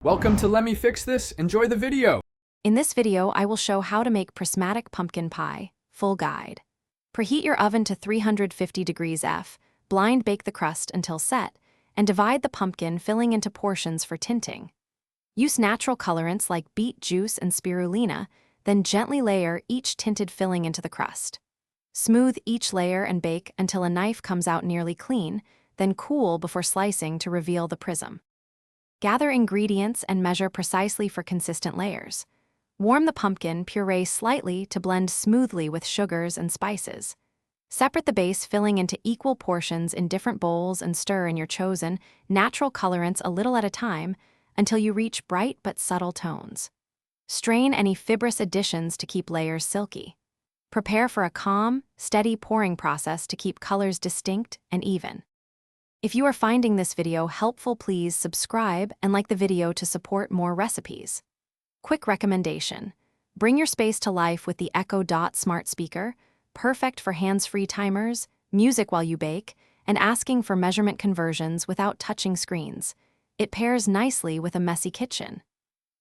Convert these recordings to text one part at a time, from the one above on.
Welcome to Let Me Fix This. Enjoy the video. In this video, I will show how to make Prismatic pumpkin pie, full guide. Preheat your oven to 350 degrees F, blind bake the crust until set, and divide the pumpkin filling into portions for tinting. Use natural colorants like beet juice and spirulina, then gently layer each tinted filling into the crust. Smooth each layer and bake until a knife comes out nearly clean, then cool before slicing to reveal the prism. Gather ingredients and measure precisely for consistent layers. Warm the pumpkin puree slightly to blend smoothly with sugars and spices. Separate the base filling into equal portions in different bowls and stir in your chosen natural colorants a little at a time until you reach bright but subtle tones. Strain any fibrous additions to keep layers silky. Prepare for a calm, steady pouring process to keep colors distinct and even. If you are finding this video helpful, please subscribe and like the video to support more recipes. Quick recommendation: bring your space to life with the Echo Dot smart speaker, perfect for hands-free timers, music while you bake, and asking for measurement conversions without touching screens. It pairs nicely with a messy kitchen.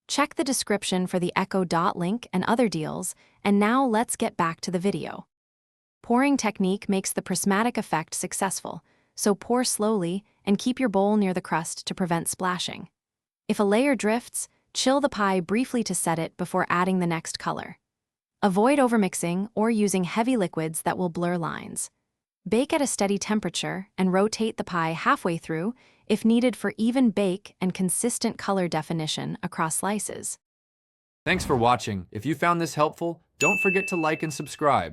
Check the description for the Echo Dot link and other deals, and now let's get back to the video. Pouring technique makes the prismatic effect successful, so pour slowly and keep your bowl near the crust to prevent splashing. If a layer drifts, chill the pie briefly to set it before adding the next color. Avoid overmixing or using heavy liquids that will blur lines. Bake at a steady temperature and rotate the pie halfway through if needed for even bake and consistent color definition across slices. Thanks for watching. If you found this helpful, don't forget to like and subscribe.